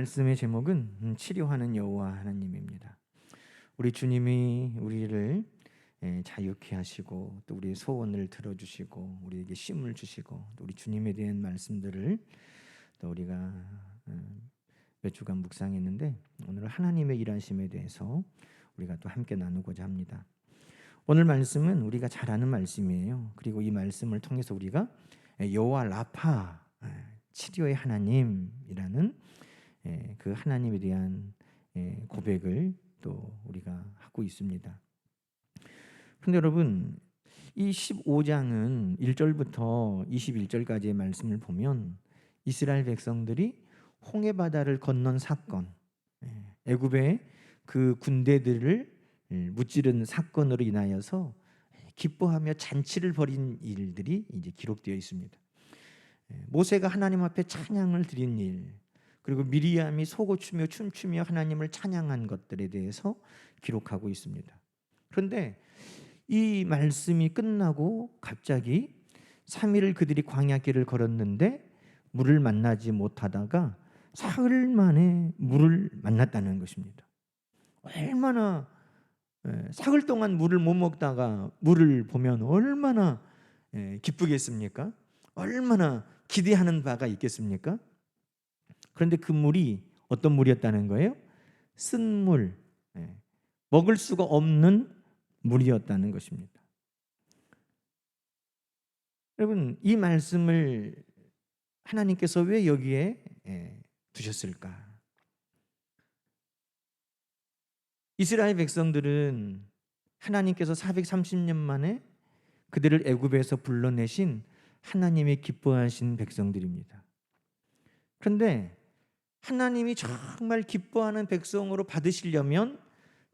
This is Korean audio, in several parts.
말씀의 제목은 치료하는 여호와 하나님입니다. 우리 주님이 우리를 자유케 하시고 또 우리의 소원을 들어주시고 우리에게 쉼을 주시고 또 우리 주님에 대한 말씀들을 또 우리가 몇 주간 묵상했는데 오늘 하나님의 일하심에 대해서 우리가 또 함께 나누고자 합니다. 오늘 말씀은 우리가 잘 아는 말씀이에요. 그리고 이 말씀을 통해서 우리가 여호와 라파, 치료의 하나님이라는 그 하나님에 대한 고백을 또 우리가 하고 있습니다. 그런데 여러분, 이 15장은 1절부터 21절까지의 말씀을 보면 이스라엘 백성들이 홍해바다를 건넌 사건, 애굽의 그 군대들을 무찌른 사건으로 인하여서 기뻐하며 잔치를 벌인 일들이 이제 기록되어 있습니다. 모세가 하나님 앞에 찬양을 드린 일, 그리고 미리암이 소고추며 춤추며 하나님을 찬양한 것들에 대해서 기록하고 있습니다. 그런데 이 말씀이 끝나고 갑자기 3일을 그들이 광야길을 걸었는데 물을 만나지 못하다가 사흘 만에 물을 만났다는 것입니다. 얼마나 사흘 동안 물을 못 먹다가 물을 보면 얼마나 기쁘겠습니까? 얼마나 기대하는 바가 있겠습니까? 그런데 그 물이 어떤 물이었다는 거예요? 쓴물, 먹을 수가 없는 물이었다는 것입니다. 여러분, 이 말씀을 하나님께서 왜 여기에 두셨을까? 이스라엘 백성들은 하나님께서 430년 만에 그들을 애굽에서 불러내신 하나님이 기뻐하신 백성들입니다. 그런데 하나님이 정말 기뻐하는 백성으로 받으시려면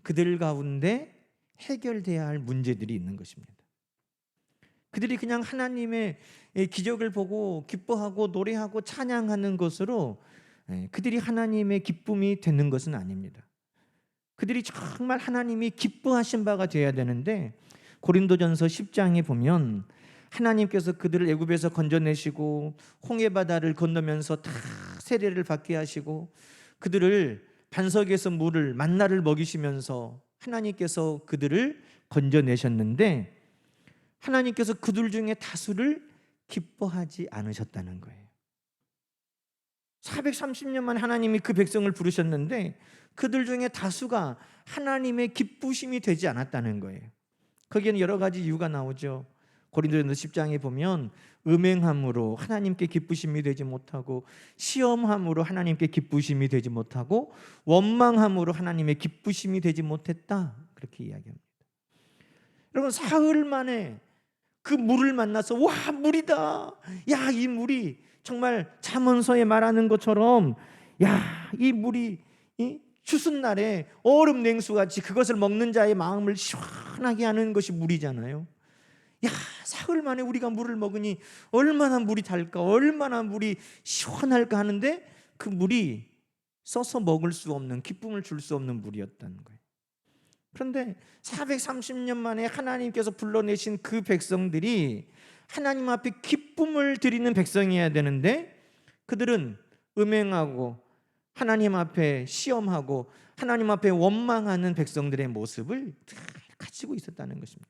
그들 가운데 해결돼야 할 문제들이 있는 것입니다. 그들이 그냥 하나님의 기적을 보고 기뻐하고 노래하고 찬양하는 것으로 그들이 하나님의 기쁨이 되는 것은 아닙니다. 그들이 정말 하나님이 기뻐하신 바가 되어야 되는데 고린도전서 10장에 보면 하나님께서 그들을 애굽에서 건져내시고 홍해바다를 건너면서 다 세례를 받게 하시고 그들을 반석에서 물을 만나를 먹이시면서 하나님께서 그들을 건져내셨는데 하나님께서 그들 중에 다수를 기뻐하지 않으셨다는 거예요. 430년 만에 하나님이 그 백성을 부르셨는데 그들 중에 다수가 하나님의 기쁘심이 되지 않았다는 거예요. 거기에는 여러 가지 이유가 나오죠. 고린도전서 10장에 보면 음행함으로 하나님께 기쁘심이 되지 못하고 시험함으로 하나님께 기쁘심이 되지 못하고 원망함으로 하나님의 기쁘심이 되지 못했다, 그렇게 이야기합니다. 여러분, 사흘 만에 그 물을 만나서 와, 물이다. 야, 이 물이 정말 잠언서에 말하는 것처럼 야, 이 물이 추운 날에 얼음 냉수같이 그것을 먹는 자의 마음을 시원하게 하는 것이 물이잖아요. 야, 사흘 만에 우리가 물을 먹으니 얼마나 물이 달까, 얼마나 물이 시원할까 하는데 그 물이 써서 먹을 수 없는, 기쁨을 줄 수 없는 물이었다는 거예요. 그런데 430년 만에 하나님께서 불러내신 그 백성들이 하나님 앞에 기쁨을 드리는 백성이어야 되는데 그들은 음행하고 하나님 앞에 시험하고 하나님 앞에 원망하는 백성들의 모습을 가지고 있었다는 것입니다.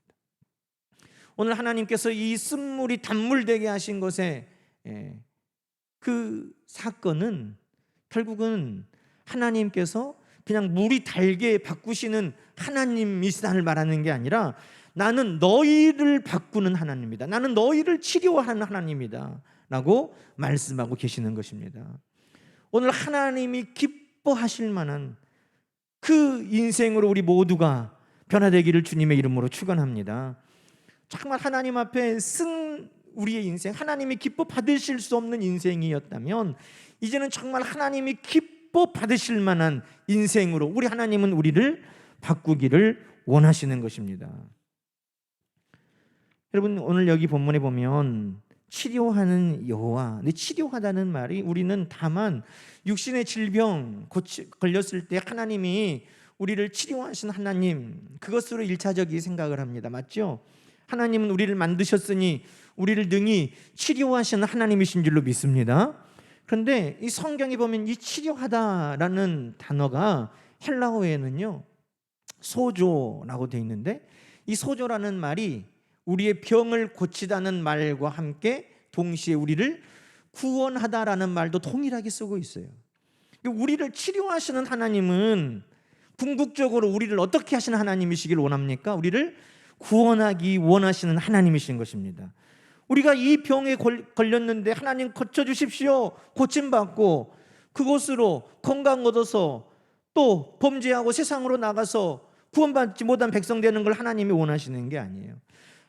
오늘 하나님께서 이 쓴물이 단물되게 하신 것에 그 사건은 결국은 하나님께서 그냥 물이 달게 바꾸시는 하나님이시다를 말하는 게 아니라 나는 너희를 바꾸는 하나님이다, 나는 너희를 치료하는 하나님이다 라고 말씀하고 계시는 것입니다. 오늘 하나님이 기뻐하실 만한 그 인생으로 우리 모두가 변화되기를 주님의 이름으로 축원합니다. 정말 하나님 앞에 쓴 우리의 인생, 하나님이 기뻐 받으실 수 없는 인생이었다면 이제는 정말 하나님이 기뻐 받으실 만한 인생으로 우리 하나님은 우리를 바꾸기를 원하시는 것입니다. 여러분, 오늘 여기 본문에 보면 치료하는 여호와, 근데 치료하다는 말이 우리는 다만 육신의 질병 걸렸을 때 하나님이 우리를 치료하신 하나님, 그것으로 1차적인 생각을 합니다. 맞죠? 하나님은 우리를 만드셨으니 우리를 능히 치료하시는 하나님이신 줄로 믿습니다. 그런데 이 성경에 보면 이 치료하다라는 단어가 헬라어에는요 소조라고 되어 있는데, 이 소조라는 말이 우리의 병을 고치다는 말과 함께 동시에 우리를 구원하다라는 말도 동일하게 쓰고 있어요. 우리를 치료하시는 하나님은 궁극적으로 우리를 어떻게 하시는 하나님이시길 원합니까? 우리를 구원하기 원하시는 하나님이신 것입니다. 우리가 이 병에 걸렸는데 하나님 고쳐주십시오, 고침받고 그곳으로 건강 얻어서 또 범죄하고 세상으로 나가서 구원받지 못한 백성 되는 걸 하나님이 원하시는 게 아니에요.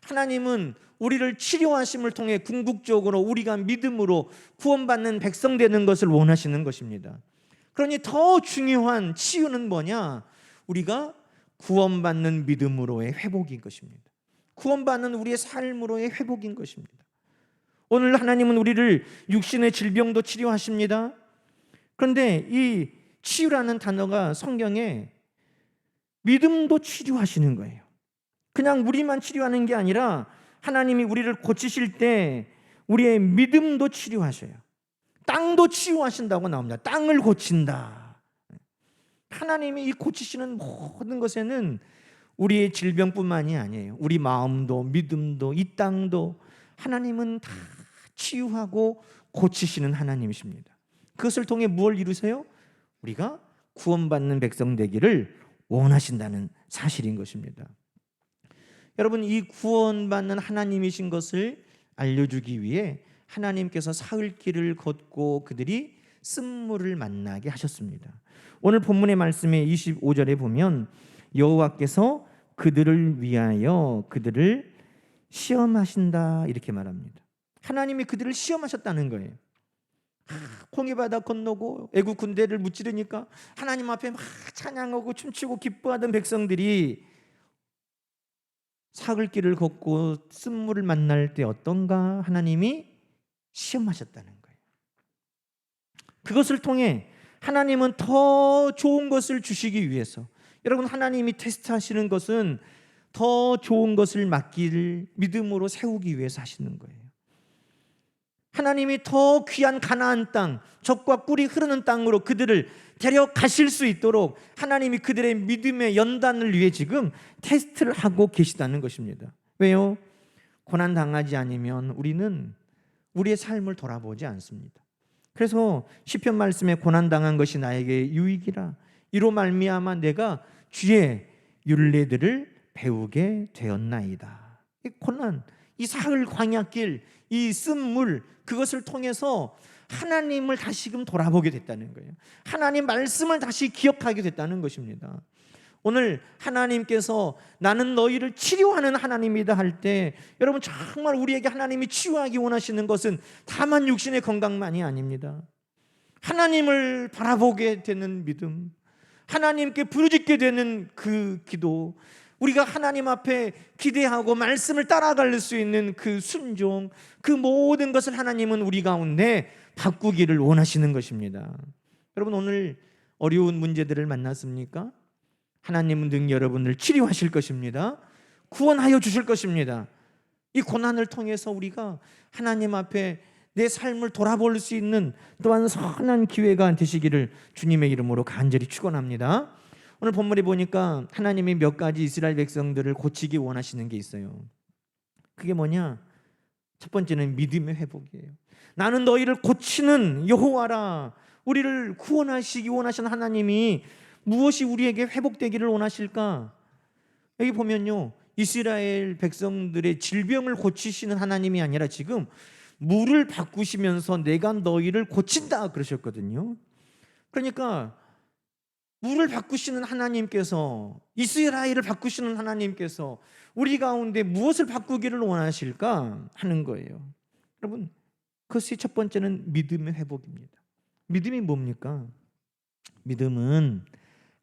하나님은 우리를 치료하심을 통해 궁극적으로 우리가 믿음으로 구원받는 백성 되는 것을 원하시는 것입니다. 그러니 더 중요한 치유는 뭐냐? 우리가 구원받는 믿음으로의 회복인 것입니다. 구원받는 우리의 삶으로의 회복인 것입니다. 오늘 하나님은 우리를 육신의 질병도 치료하십니다. 그런데 이 치유라는 단어가 성경에 믿음도 치료하시는 거예요. 그냥 우리만 치료하는 게 아니라 하나님이 우리를 고치실 때 우리의 믿음도 치료하셔요. 땅도 치유하신다고 나옵니다. 땅을 고친다. 하나님이 이 고치시는 모든 것에는 우리의 질병뿐만이 아니에요. 우리 마음도 믿음도 이 땅도 하나님은 다 치유하고 고치시는 하나님이십니다. 그것을 통해 무엇을 이루세요? 우리가 구원받는 백성 되기를 원하신다는 사실인 것입니다. 여러분, 이 구원받는 하나님이신 것을 알려주기 위해 하나님께서 사흘 길을 걷고 그들이 쓴물을 만나게 하셨습니다. 오늘 본문의 말씀의 25절에 보면 여호와께서 그들을 위하여 그들을 시험하신다 이렇게 말합니다. 하나님이 그들을 시험하셨다는 거예요. 홍해바다 건너고 애국 군대를 무찌르니까 하나님 앞에 막 찬양하고 춤추고 기뻐하던 백성들이 사흘 길을 걷고 쓴물을 만날 때 어떤가 하나님이 시험하셨다는 거예요. 그것을 통해 하나님은 더 좋은 것을 주시기 위해서, 여러분 하나님이 테스트하시는 것은 더 좋은 것을 맡기를 믿음으로 세우기 위해서 하시는 거예요. 하나님이 더 귀한 가나안 땅, 젖과 꿀이 흐르는 땅으로 그들을 데려가실 수 있도록 하나님이 그들의 믿음의 연단을 위해 지금 테스트를 하고 계시다는 것입니다. 왜요? 고난당하지 않으면 우리는 우리의 삶을 돌아보지 않습니다. 그래서 시편 말씀에 고난당한 것이 나에게 유익이라, 이로 말미암아 내가 주의 율례들을 배우게 되었나이다. 이 고난, 이 사흘 광야길, 이 쓴물, 그것을 통해서 하나님을 다시금 돌아보게 됐다는 거예요. 하나님 말씀을 다시 기억하게 됐다는 것입니다. 오늘 하나님께서 나는 너희를 치료하는 하나님이다 할 때, 여러분 정말 우리에게 하나님이 치유하기 원하시는 것은 다만 육신의 건강만이 아닙니다. 하나님을 바라보게 되는 믿음, 하나님께 부르짖게 되는 그 기도, 우리가 하나님 앞에 기대하고 말씀을 따라갈 수 있는 그 순종, 그 모든 것을 하나님은 우리 가운데 바꾸기를 원하시는 것입니다. 여러분 오늘 어려운 문제들을 만났습니까? 하나님은 능 여러분을 치료하실 것입니다. 구원하여 주실 것입니다. 이 고난을 통해서 우리가 하나님 앞에 내 삶을 돌아볼 수 있는 또한 선한 기회가 되시기를 주님의 이름으로 간절히 축원합니다. 오늘 본문에 보니까 하나님이 몇 가지 이스라엘 백성들을 고치기 원하시는 게 있어요. 그게 뭐냐? 첫 번째는 믿음의 회복이에요. 나는 너희를 고치는 여호와라. 우리를 구원하시기 원하시는 하나님이 무엇이 우리에게 회복되기를 원하실까? 여기 보면요, 이스라엘 백성들의 질병을 고치시는 하나님이 아니라 지금 물을 바꾸시면서 내가 너희를 고친다 그러셨거든요. 그러니까 물을 바꾸시는 하나님께서, 이스라엘을 바꾸시는 하나님께서 우리 가운데 무엇을 바꾸기를 원하실까 하는 거예요. 여러분, 그것이 첫 번째는 믿음의 회복입니다. 믿음이 뭡니까? 믿음은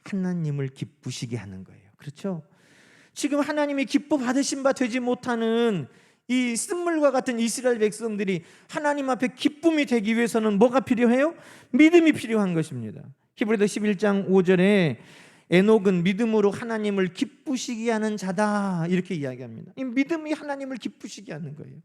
하나님을 기쁘시게 하는 거예요. 그렇죠? 지금 하나님이 기뻐 받으신 바 되지 못하는 이 쓴물과 같은 이스라엘 백성들이 하나님 앞에 기쁨이 되기 위해서는 뭐가 필요해요? 믿음이 필요한 것입니다. 히브리서 11장 5절에 에녹은 믿음으로 하나님을 기쁘시게 하는 자다 이렇게 이야기합니다. 이 믿음이 하나님을 기쁘시게 하는 거예요.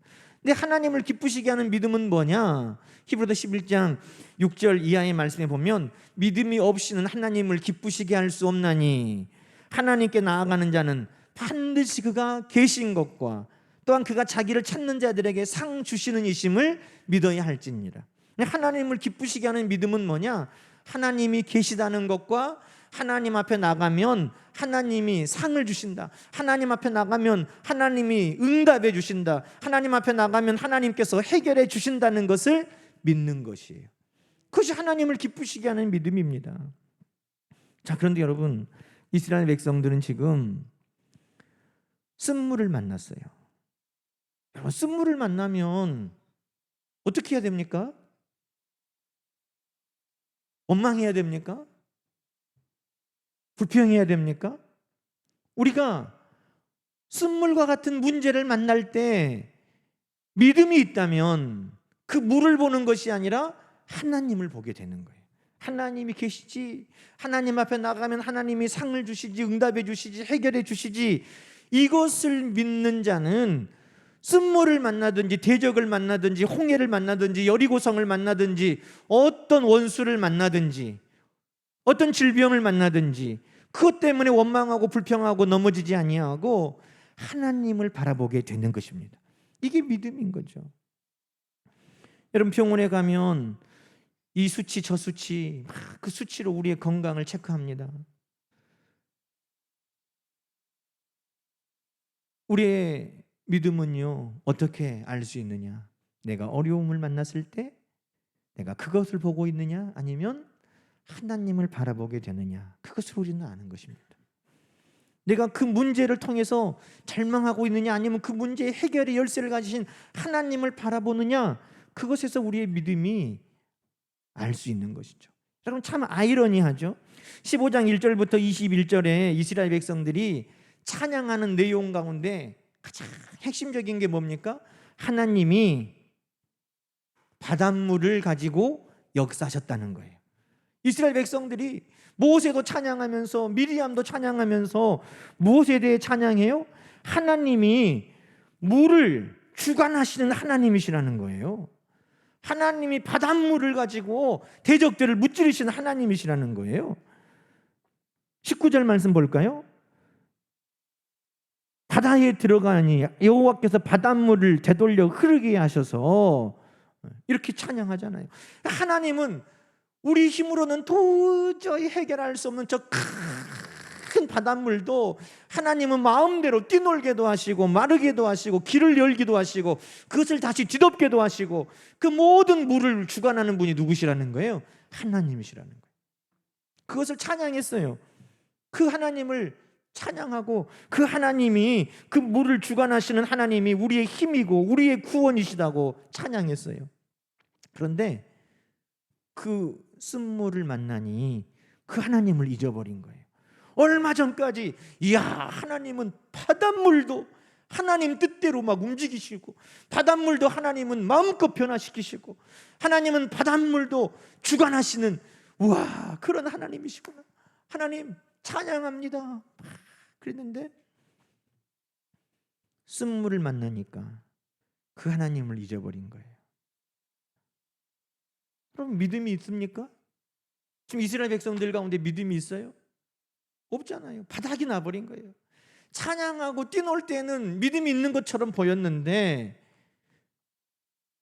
근데 하나님을 기쁘시게 하는 믿음은 뭐냐? 히브리서 11장 6절 이하의 말씀에 보면 믿음이 없이는 하나님을 기쁘시게 할 수 없나니 하나님께 나아가는 자는 반드시 그가 계신 것과 또한 그가 자기를 찾는 자들에게 상 주시는 이심을 믿어야 할지니라. 하나님을 기쁘시게 하는 믿음은 뭐냐? 하나님이 계시다는 것과 하나님 앞에 나가면 하나님이 상을 주신다. 하나님 앞에 나가면 하나님이 응답해 주신다. 하나님 앞에 나가면 하나님께서 해결해 주신다는 것을 믿는 것이에요. 그것이 하나님을 기쁘시게 하는 믿음입니다. 자, 그런데 여러분, 이스라엘 백성들은 지금 쓴물을 만났어요. 쓴물을 만나면 어떻게 해야 됩니까? 원망해야 됩니까? 불평해야 됩니까? 우리가 쓴물과 같은 문제를 만날 때 믿음이 있다면 그 물을 보는 것이 아니라 하나님을 보게 되는 거예요. 하나님이 계시지, 하나님 앞에 나가면 하나님이 상을 주시지, 응답해 주시지, 해결해 주시지, 이것을 믿는 자는 쓴물을 만나든지 대적을 만나든지 홍해를 만나든지 여리고성을 만나든지 어떤 원수를 만나든지 어떤 질병을 만나든지 그것 때문에 원망하고 불평하고 넘어지지 아니하고 하나님을 바라보게 되는 것입니다. 이게 믿음인 거죠. 여러분, 병원에 가면 이 수치 저 수치 그 수치로 우리의 건강을 체크합니다. 우리의 믿음은요, 어떻게 알 수 있느냐? 내가 어려움을 만났을 때 내가 그것을 보고 있느냐, 아니면 하나님을 바라보게 되느냐, 그것을 우리는 아는 것입니다. 내가 그 문제를 통해서 절망하고 있느냐, 아니면 그 문제의 해결의 열쇠를 가지신 하나님을 바라보느냐, 그것에서 우리의 믿음이 알 수 있는 것이죠. 여러분, 참 아이러니하죠. 15장 1절부터 21절에 이스라엘 백성들이 찬양하는 내용 가운데 가장 핵심적인 게 뭡니까? 하나님이 바닷물을 가지고 역사하셨다는 거예요. 이스라엘 백성들이 모세도 찬양하면서 미리암도 찬양하면서 무엇에 대해 찬양해요? 하나님이 물을 주관하시는 하나님이시라는 거예요. 하나님이 바닷물을 가지고 대적들을 무찌르시는 하나님이시라는 거예요. 19절 말씀 볼까요? 바다에 들어가니 여호와께서 바닷물을 되돌려 흐르게 하셔서, 이렇게 찬양하잖아요. 하나님은 우리 힘으로는 도저히 해결할 수 없는 저 큰 바닷물도 하나님은 마음대로 뛰놀게도 하시고 마르게도 하시고 길을 열기도 하시고 그것을 다시 뒤덮게도 하시고 그 모든 물을 주관하는 분이 누구시라는 거예요? 하나님이시라는 거예요. 그것을 찬양했어요. 그 하나님을 찬양하고 그 하나님이, 그 물을 주관하시는 하나님이 우리의 힘이고 우리의 구원이시다고 찬양했어요. 그런데 그 쓴물을 만나니 그 하나님을 잊어버린 거예요. 얼마 전까지 이야, 하나님은 바닷물도 하나님 뜻대로 막 움직이시고, 바닷물도 하나님은 마음껏 변화시키시고, 하나님은 바닷물도 주관하시는, 우와, 그런 하나님이시구나, 하나님 찬양합니다 그랬는데 쓴물을 만나니까 그 하나님을 잊어버린 거예요. 그럼 믿음이 있습니까? 지금 이스라엘 백성들 가운데 믿음이 있어요? 없잖아요. 바닥이 나버린 거예요. 찬양하고 뛰놀 때는 믿음이 있는 것처럼 보였는데,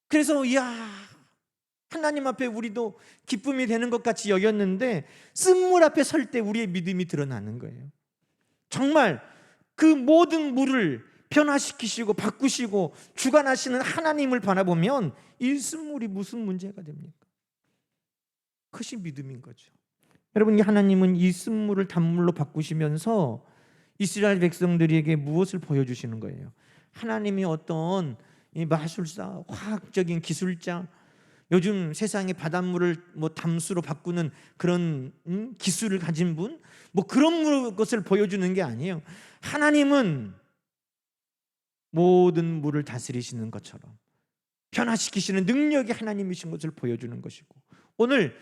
그래서 이야, 하나님 앞에 우리도 기쁨이 되는 것 같이 여겼는데 쓴물 앞에 설 때 우리의 믿음이 드러나는 거예요. 정말 그 모든 물을 변화시키시고 바꾸시고 주관하시는 하나님을 바라보면 이 쓴물이 무슨 문제가 됩니까? 그것이 믿음인 거죠. 여러분, 이 하나님은 이 쓴물을 단물로 바꾸시면서 이스라엘 백성들에게 무엇을 보여주시는 거예요? 하나님이 어떤 이 마술사, 화학적인 기술자, 요즘 세상의 바닷물을 뭐 담수로 바꾸는 그런 기술을 가진 분, 뭐 그런 것을 보여주는 게 아니에요. 하나님은 모든 물을 다스리시는 것처럼 변화시키시는 능력이 하나님이신 것을 보여주는 것이고, 오늘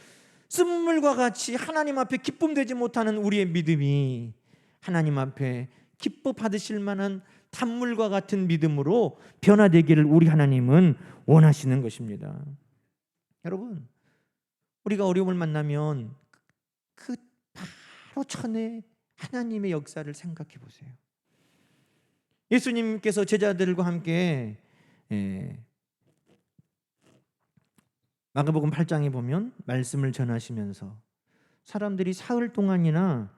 쓴물과 같이 하나님 앞에 기쁨되지 못하는 우리의 믿음이 하나님 앞에 기뻐 받으실 만한 단물과 같은 믿음으로 변화되기를 우리 하나님은 원하시는 것입니다. 여러분, 우리가 어려움을 만나면 그 바로 전에 하나님의 역사를 생각해 보세요. 예수님께서 제자들과 함께 마가복음 8장에 보면 말씀을 전하시면서 사람들이 사흘 동안이나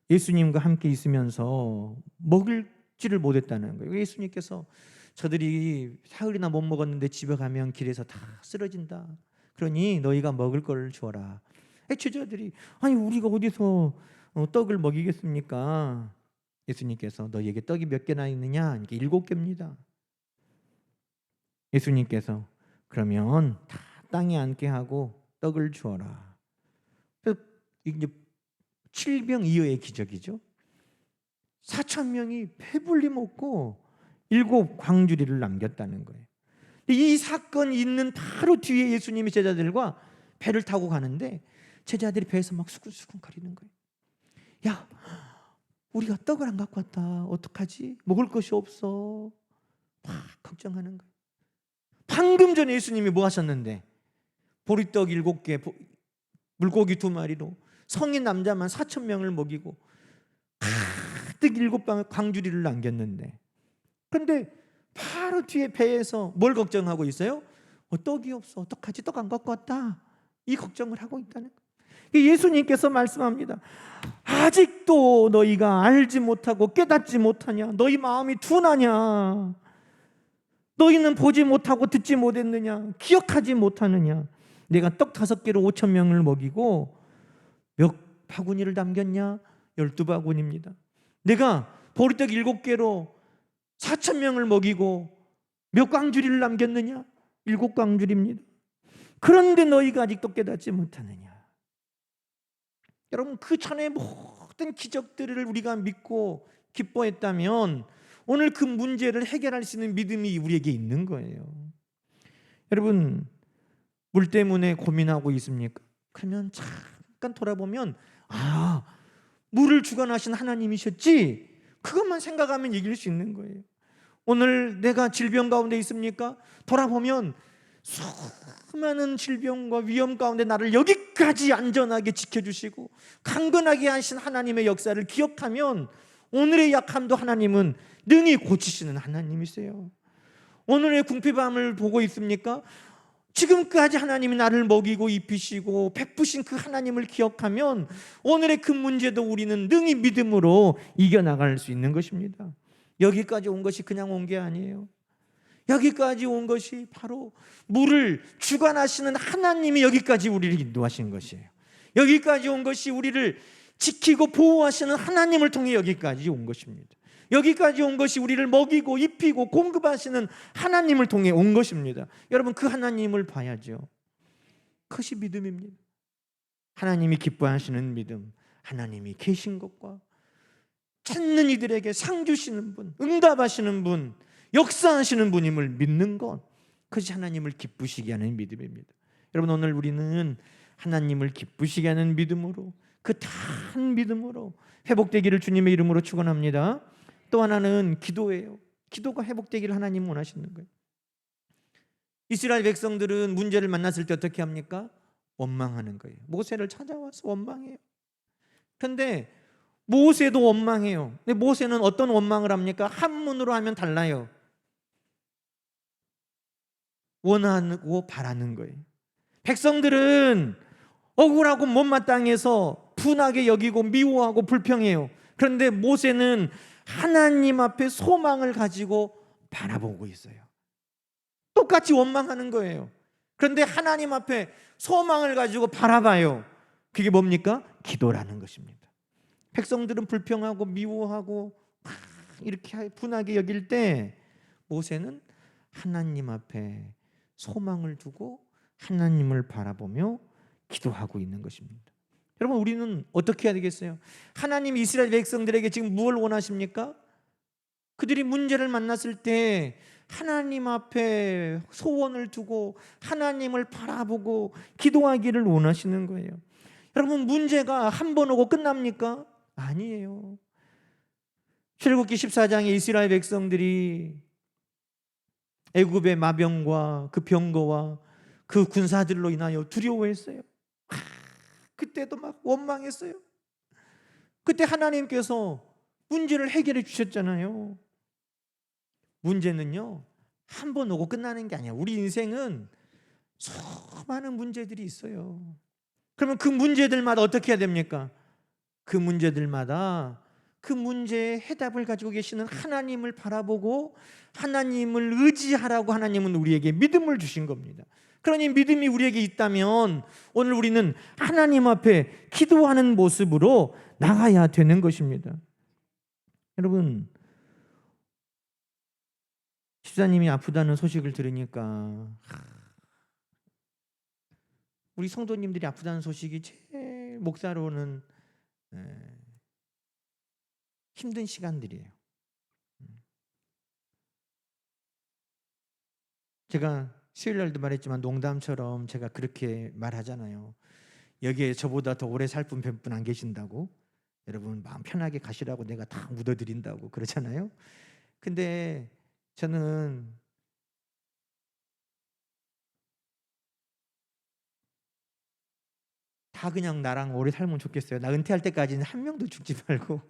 예수님과 함께 있으면서 먹을지를 못했다는 거예요. 예수님께서 저들이 사흘이나 못 먹었는데 집에 가면 길에서 다 쓰러진다. 그러니 너희가 먹을 걸 주어라. 제자들이 아니 우리가 어디서 떡을 먹이겠습니까? 예수님께서 너희에게 떡이 몇 개나 있느냐? 이게 7개입니다. 예수님께서 그러면 다 땅에 앉게 하고 떡을 주어라. 그래서 이제 7병2여의 기적이죠. 4,000명이 배불리 먹고 7광주리를 남겼다는 거예요. 이 사건이 있는 바로 뒤에 예수님이 제자들과 배를 타고 가는데 제자들이 배에서 막 수근수근 거리는 거예요. 야, 우리가 떡을 안 갖고 왔다. 어떡하지? 먹을 것이 없어. 막 걱정하는 거예요. 방금 전에 예수님이 뭐 하셨는데 보리떡 7개, 물고기 2마리로 성인 남자만 4,000명을 먹이고 가득 7광주리를 남겼는데, 그런데 바로 뒤에 배에서 뭘 걱정하고 있어요? 떡이 없어. 어떡하지? 떡 안 갖고 왔다. 이 걱정을 하고 있다는 거예요. 예수님께서 말씀합니다. 아직도 너희가 알지 못하고 깨닫지 못하냐? 너희 마음이 둔하냐? 너희는 보지 못하고 듣지 못했느냐? 기억하지 못하느냐? 내가 떡 5개로 5,000명을 먹이고 몇 바구니를 남겼냐? 12바구니입니다. 내가 보리떡 7개로 4,000명을 먹이고 몇 광주리를 남겼느냐? 7광주리입니다. 그런데 너희가 아직도 깨닫지 못하느냐? 여러분, 그 전에 모든 기적들을 우리가 믿고 기뻐했다면 오늘 그 문제를 해결할 수 있는 믿음이 우리에게 있는 거예요. 여러분, 물 때문에 고민하고 있습니까? 그러면 잠깐 돌아보면 물을 주관하신 하나님이셨지, 그것만 생각하면 이길 수 있는 거예요. 오늘 내가 질병 가운데 있습니까? 돌아보면 수많은 질병과 위험 가운데 나를 여기까지 안전하게 지켜주시고 강건하게 하신 하나님의 역사를 기억하면 오늘의 약함도 하나님은 능히 고치시는 하나님이세요. 오늘의 궁핍함을 보고 있습니까? 지금까지 하나님이 나를 먹이고 입히시고 베푸신 그 하나님을 기억하면 오늘의 그 문제도 우리는 능히 믿음으로 이겨나갈 수 있는 것입니다. 여기까지 온 것이 그냥 온 게 아니에요. 여기까지 온 것이 바로 물을 주관하시는 하나님이 여기까지 우리를 인도하신 것이에요. 여기까지 온 것이 우리를 지키고 보호하시는 하나님을 통해 여기까지 온 것입니다. 여기까지 온 것이 우리를 먹이고 입히고 공급하시는 하나님을 통해 온 것입니다. 여러분, 그 하나님을 봐야죠. 그것이 믿음입니다. 하나님이 기뻐하시는 믿음, 하나님이 계신 것과 찾는 이들에게 상 주시는 분, 응답하시는 분, 역사하시는 분임을 믿는 것, 그것이 하나님을 기쁘시게 하는 믿음입니다. 여러분, 오늘 우리는 하나님을 기쁘시게 하는 믿음으로, 그 단 믿음으로 회복되기를 주님의 이름으로 축원합니다. 또 하나는 기도예요. 기도가 회복되기를 하나님 원하시는 거예요. 이스라엘 백성들은 문제를 만났을 때 어떻게 합니까? 원망하는 거예요. 모세를 찾아와서 원망해요. 그런데 모세도 원망해요. 근데 모세는 어떤 원망을 합니까? 한문으로 하면 달라요. 원하고 바라는 거예요. 백성들은 억울하고 못마땅해서 분하게 여기고 미워하고 불평해요. 그런데 모세는 하나님 앞에 소망을 가지고 바라보고 있어요. 똑같이 원망하는 거예요. 그런데 하나님 앞에 소망을 가지고 바라봐요. 그게 뭡니까? 기도라는 것입니다. 백성들은 불평하고 미워하고 이렇게 분하게 여길 때 모세는 하나님 앞에 소망을 두고 하나님을 바라보며 기도하고 있는 것입니다. 여러분, 우리는 어떻게 해야 되겠어요? 하나님 이스라엘 백성들에게 지금 무엇을 원하십니까? 그들이 문제를 만났을 때 하나님 앞에 소원을 두고 하나님을 바라보고 기도하기를 원하시는 거예요. 여러분, 문제가 한 번 오고 끝납니까? 아니에요. 출애굽기 14장에 이스라엘 백성들이 애굽의 마병과 그 병거와 그 군사들로 인하여 두려워했어요. 그때도 막 원망했어요. 그때 하나님께서 문제를 해결해 주셨잖아요. 문제는요, 한 번 오고 끝나는 게 아니야. 우리 인생은 수많은 문제들이 있어요. 그러면 그 문제들마다 어떻게 해야 됩니까? 그 문제들마다 그 문제의 해답을 가지고 계시는 하나님을 바라보고 하나님을 의지하라고 하나님은 우리에게 믿음을 주신 겁니다. 그러니 믿음이 우리에게 있다면 오늘 우리는 하나님 앞에 기도하는 모습으로 나가야 되는 것입니다. 여러분, 집사님이 아프다는 소식을 들으니까 우리 성도님들이 아프다는 소식이 제일 목사로는 힘든 시간들이에요. 제가 수요일 날도 말했지만 농담처럼 제가 그렇게 말하잖아요. 여기에 저보다 더 오래 살 분 몇 분 안 계신다고, 여러분 마음 편하게 가시라고 내가 다 묻어드린다고 그러잖아요. 근데 저는 다 그냥 나랑 오래 살면 좋겠어요. 나 은퇴할 때까지는 한 명도 죽지 말고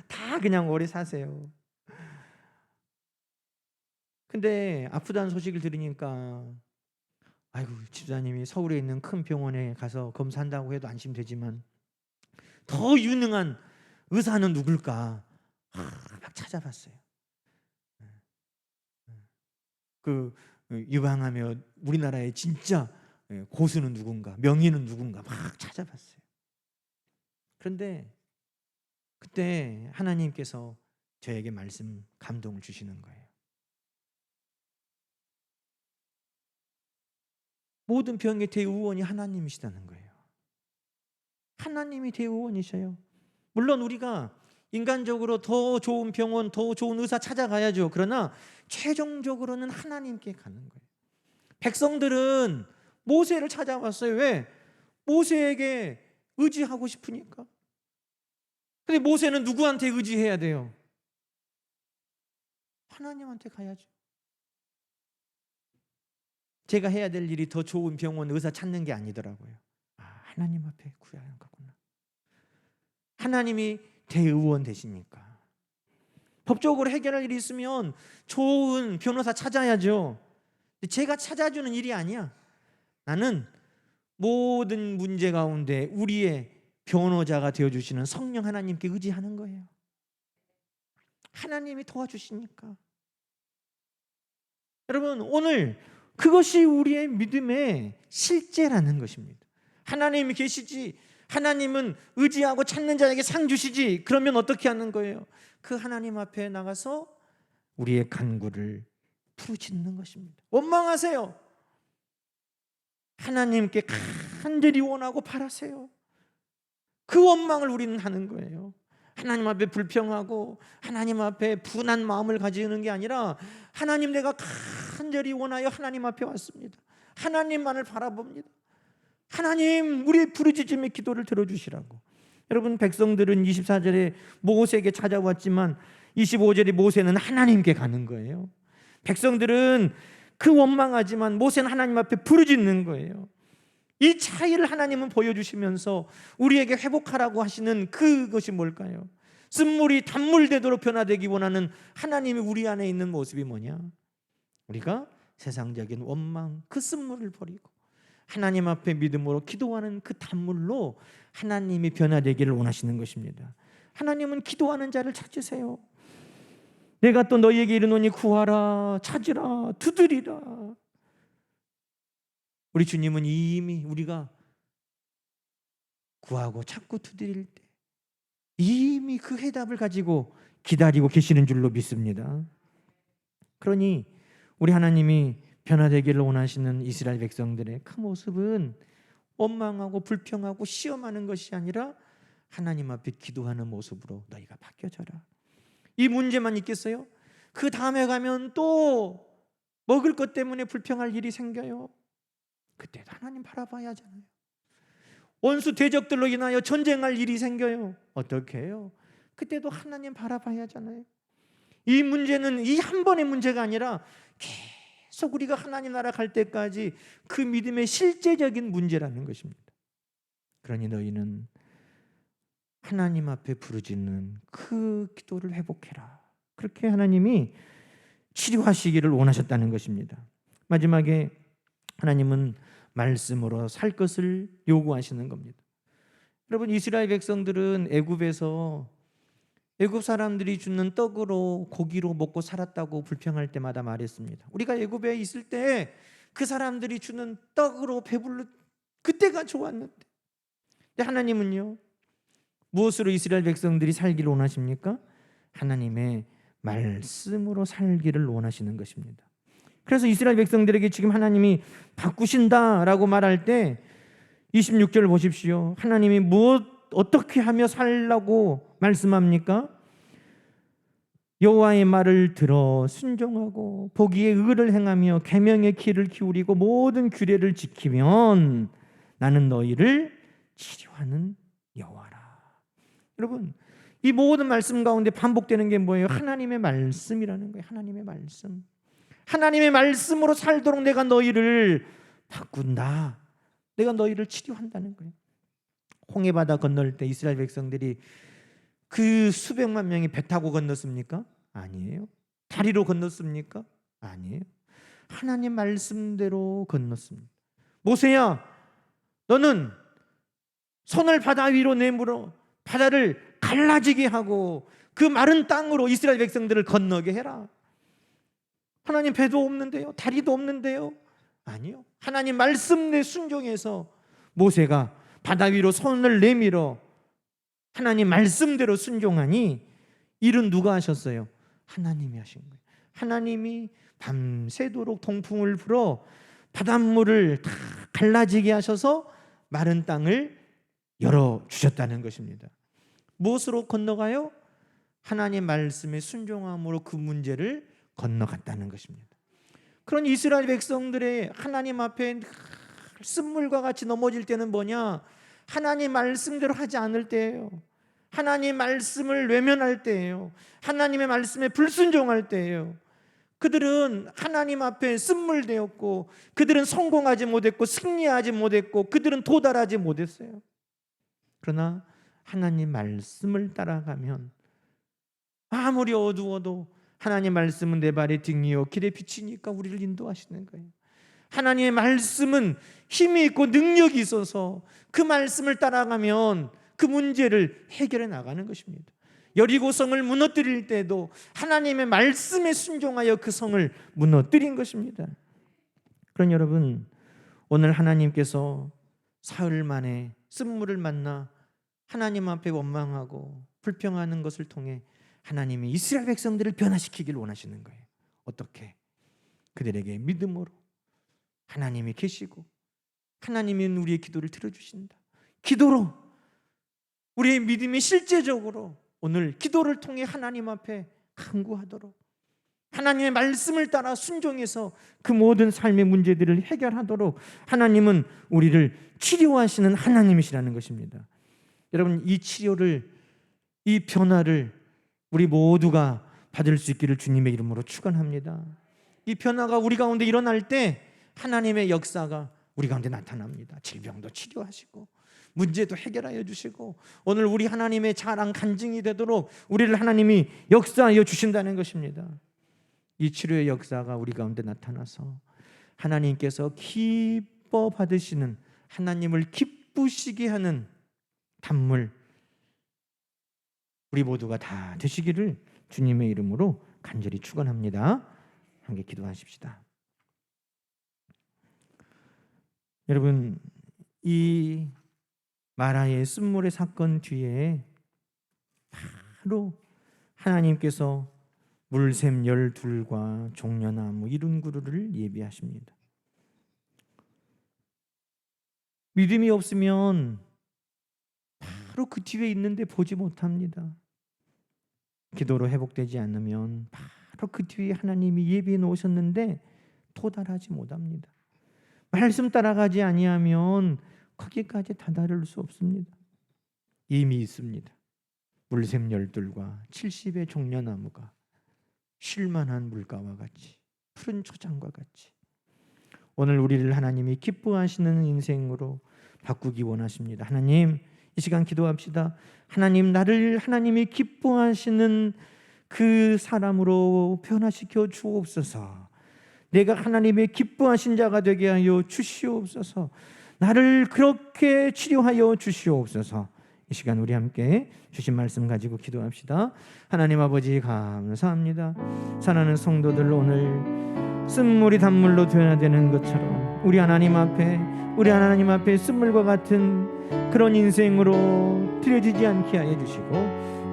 다 그냥 오래 사세요. 근데 아프다는 소식을 들으니까 아이고, 집사님이 서울에 있는 큰 병원에 가서 검사한다고 해도 안심되지만 더 유능한 의사는 누굴까 막 찾아봤어요. 그 유방하며 우리나라의 진짜 고수는 누군가, 명의는 누군가 막 찾아봤어요. 그런데 그때 하나님께서 저에게 말씀, 감동을 주시는 거예요. 모든 병의 대의원이 하나님이시다는 거예요. 하나님이 대의원이셔요. 물론 우리가 인간적으로 더 좋은 병원, 더 좋은 의사 찾아가야죠. 그러나 최종적으로는 하나님께 가는 거예요. 백성들은 모세를 찾아왔어요. 왜? 모세에게 의지하고 싶으니까. 근데 모세는 누구한테 의지해야 돼요? 하나님한테 가야죠. 제가 해야 될 일이 더 좋은 병원, 의사 찾는 게 아니더라고요. 하나님 앞에 구해야 하는 거구나. 하나님이 대의원 되시니까. 법적으로 해결할 일이 있으면 좋은 변호사 찾아야죠. 제가 찾아주는 일이 아니야. 나는 모든 문제 가운데 우리의 변호자가 되어주시는 성령 하나님께 의지하는 거예요. 하나님이 도와주시니까. 여러분, 오늘 그것이 우리의 믿음의 실제라는 것입니다. 하나님이 계시지, 하나님은 의지하고 찾는 자에게 상 주시지. 그러면 어떻게 하는 거예요? 그 하나님 앞에 나가서 우리의 간구를 부르짖는 것입니다. 원망하세요. 하나님께 간절히 원하고 바라세요. 그 원망을 우리는 하는 거예요. 하나님 앞에 불평하고 하나님 앞에 분한 마음을 가지는 게 아니라, 하나님, 내가 간절히 원하여 하나님 앞에 왔습니다. 하나님만을 바라봅니다. 하나님, 우리의 부르짖음의 기도를 들어주시라고. 여러분, 백성들은 24절에 모세에게 찾아왔지만 25절에 모세는 하나님께 가는 거예요. 백성들은 그 원망하지만 모세는 하나님 앞에 부르짖는 거예요. 이 차이를 하나님은 보여주시면서 우리에게 회복하라고 하시는 그것이 뭘까요? 쓴물이 단물 되도록 변화되기 원하는 하나님이 우리 안에 있는 모습이 뭐냐? 우리가 세상적인 원망, 그 쓴물을 버리고 하나님 앞에 믿음으로 기도하는 그 단물로 하나님이 변화되기를 원하시는 것입니다. 하나님은 기도하는 자를 찾으세요. 내가 또 너희에게 이르노니 구하라, 찾으라, 두드리라. 우리 주님은 이미 우리가 구하고 찾고 두드릴 때 이미 그 해답을 가지고 기다리고 계시는 줄로 믿습니다. 그러니 우리 하나님이 변화되기를 원하시는 이스라엘 백성들의 그 모습은 원망하고 불평하고 시험하는 것이 아니라 하나님 앞에 기도하는 모습으로 너희가 바뀌어져라. 이 문제만 있겠어요? 그 다음에 가면 또 먹을 것 때문에 불평할 일이 생겨요. 그때도 하나님 바라봐야 하잖아요. 원수 대적들로 인하여 전쟁할 일이 생겨요. 어떻게 해요? 그때도 하나님 바라봐야 하잖아요. 이 문제는 이 한 번의 문제가 아니라 계속 우리가 하나님 나라 갈 때까지 그 믿음의 실제적인 문제라는 것입니다. 그러니 너희는 하나님 앞에 부르짖는 그 기도를 회복해라. 그렇게 하나님이 치료하시기를 원하셨다는 것입니다. 마지막에 하나님은 말씀으로 살 것을 요구하시는 겁니다. 여러분, 이스라엘 백성들은 애굽에서 애굽 사람들이 주는 떡으로 고기로 먹고 살았다고 불평할 때마다 말했습니다. 우리가 애굽에 있을 때 그 사람들이 주는 떡으로 배불러 그때가 좋았는데, 근데 하나님은요, 무엇으로 이스라엘 백성들이 살기를 원하십니까? 하나님의 말씀으로 살기를 원하시는 것입니다. 그래서 이스라엘 백성들에게 지금 하나님이 바꾸신다라고 말할 때 26절 보십시오. 하나님이 어떻게 하며 살라고 말씀합니까? 여호와의 말을 들어 순종하고 보기에 의를 행하며 계명의 길을 기울이고 모든 규례를 지키면 나는 너희를 치료하는 여호와라. 여러분, 이 모든 말씀 가운데 반복되는 게 뭐예요? 하나님의 말씀이라는 거예요. 하나님의 말씀. 하나님의 말씀으로 살도록 내가 너희를 바꾼다. 내가 너희를 치료한다는 거예요. 홍해바다 건널 때 이스라엘 백성들이 그 수백만 명이 배 타고 건넜습니까? 아니에요. 다리로 건넜습니까? 아니에요. 하나님 말씀대로 건넜습니다. 모세야, 너는 손을 바다 위로 내밀어 바다를 갈라지게 하고 그 마른 땅으로 이스라엘 백성들을 건너게 해라. 하나님 배도 없는데요? 다리도 없는데요? 아니요. 하나님 말씀에 순종해서 모세가 바다 위로 손을 내밀어 하나님 말씀대로 순종하니 일은 누가 하셨어요? 하나님이 하신 거예요. 하나님이 밤새도록 동풍을 불어 바닷물을 다 갈라지게 하셔서 마른 땅을 열어주셨다는 것입니다. 무엇으로 건너가요? 하나님 말씀에 순종함으로 그 문제를 건너갔다는 것입니다. 그런 이스라엘 백성들의 하나님 앞에 쓴물과 같이 넘어질 때는 뭐냐? 하나님 말씀대로 하지 않을 때예요. 하나님 말씀을 외면할 때예요. 하나님의 말씀에 불순종할 때예요. 그들은 하나님 앞에 쓴물되었고 그들은 성공하지 못했고 승리하지 못했고 그들은 도달하지 못했어요. 그러나 하나님 말씀을 따라가면 아무리 어두워도 하나님 말씀은 내 발의 등이요 길의 빛이니까 우리를 인도하시는 거예요. 하나님의 말씀은 힘이 있고 능력이 있어서 그 말씀을 따라가면 그 문제를 해결해 나가는 것입니다. 여리고성을 무너뜨릴 때도 하나님의 말씀에 순종하여 그 성을 무너뜨린 것입니다. 그런 여러분, 오늘 하나님께서 사흘 만에 쓴물을 만나 하나님 앞에 원망하고 불평하는 것을 통해 하나님이 이스라엘 백성들을 변화시키기를 원하시는 거예요. 어떻게? 그들에게 믿음으로 하나님이 계시고 하나님이 우리의 기도를 들어주신다. 기도로 우리의 믿음이 실제적으로 오늘 기도를 통해 하나님 앞에 간구하도록 하나님의 말씀을 따라 순종해서 그 모든 삶의 문제들을 해결하도록 하나님은 우리를 치료하시는 하나님이시라는 것입니다. 여러분, 이 치료를, 이 변화를 우리 모두가 받을 수 있기를 주님의 이름으로 축원합니다. 이 변화가 우리 가운데 일어날 때 하나님의 역사가 우리 가운데 나타납니다. 질병도 치료하시고 문제도 해결하여 주시고 오늘 우리 하나님의 자랑 간증이 되도록 우리를 하나님이 역사하여 주신다는 것입니다. 이 치료의 역사가 우리 가운데 나타나서 하나님께서 기뻐 받으시는, 하나님을 기쁘시게 하는 단물 우리 모두가 다 되시기를 주님의 이름으로 간절히 축원합니다. 함께 기도하십시다. 여러분, 이 마라의 쓴물의 사건 뒤에 바로 하나님께서 물샘 12과 종려나무 70그루를 예비하십니다. 믿음이 없으면 바로 그 뒤에 있는데 보지 못합니다. 기도로 회복되지 않으면 바로 그 뒤에 하나님이 예비해 놓으셨는데 도달하지 못합니다. 말씀 따라가지 아니하면 거기까지 다다를 수 없습니다. 이미 있습니다. 물샘 열둘과 70의 종려나무가 쉴만한 물가와 같이, 푸른 초장과 같이 오늘 우리를 하나님이 기뻐하시는 인생으로 바꾸기 원하십니다. 하나님, 이 시간 기도합시다. 하나님, 나를 하나님이 기뻐하시는 그 사람으로 변화시켜 주옵소서. 내가 하나님의 기뻐하신 자가 되게 하여 주시옵소서. 나를 그렇게 치료하여 주시옵소서. 이 시간 우리 함께 주신 말씀 가지고 기도합시다. 하나님 아버지, 감사합니다. 사랑하는 성도들, 오늘 쓴물이 단물로 변화되는 것처럼 우리 하나님 앞에 쓴물과 같은 그런 인생으로 들여지지 않게 하여 주시고,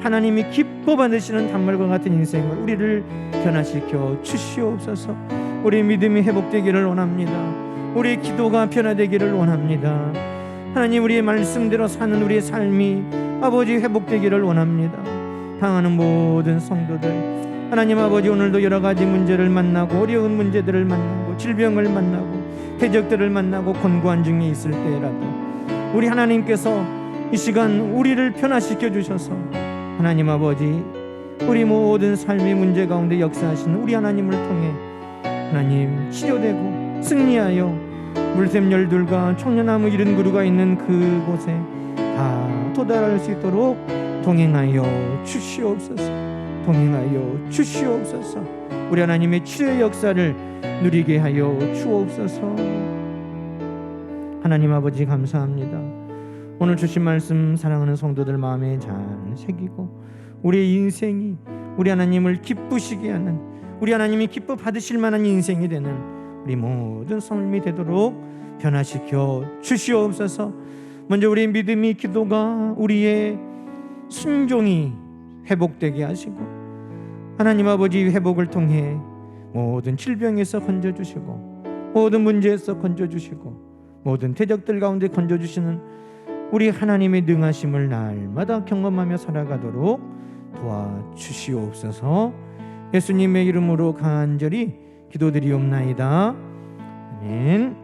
하나님이 기뻐 받으시는 단물과 같은 인생을 우리를 변화시켜 주시옵소서. 우리 믿음이 회복되기를 원합니다. 우리의 기도가 변화되기를 원합니다. 하나님, 우리의 말씀대로 사는 우리의 삶이 아버지 회복되기를 원합니다. 당하는 모든 성도들, 하나님 아버지, 오늘도 여러 가지 문제를 만나고 어려운 문제들을 만나고 질병을 만나고 대적들을 만나고 곤고한 중에 있을 때라도 우리 하나님께서 이 시간 우리를 변화시켜 주셔서 하나님 아버지, 우리 모든 삶의 문제 가운데 역사하시는 우리 하나님을 통해 하나님 치료되고 승리하여 물샘 열둘과 청려나무 이른 그루가 있는 그곳에 다 도달할 수 있도록 동행하여 주시옵소서. 동행하여 주시옵소서. 우리 하나님의 치료의 역사를 누리게 하여 주옵소서. 하나님 아버지, 감사합니다. 오늘 주신 말씀 사랑하는 성도들 마음에 잘 새기고 우리의 인생이 우리 하나님을 기쁘시게 하는, 우리 하나님이 기뻐 받으실 만한 인생이 되는 우리 모든 삶이 되도록 변화시켜 주시옵소서. 먼저 우리의 믿음이, 기도가, 우리의 순종이 회복되게 하시고, 하나님 아버지 회복을 통해 모든 질병에서 건져주시고 모든 문제에서 건져주시고 모든 대적들 가운데 건져주시는 우리 하나님의 능하심을 날마다 경험하며 살아가도록 도와주시옵소서. 예수님의 이름으로 간절히 기도드리옵나이다. 아멘.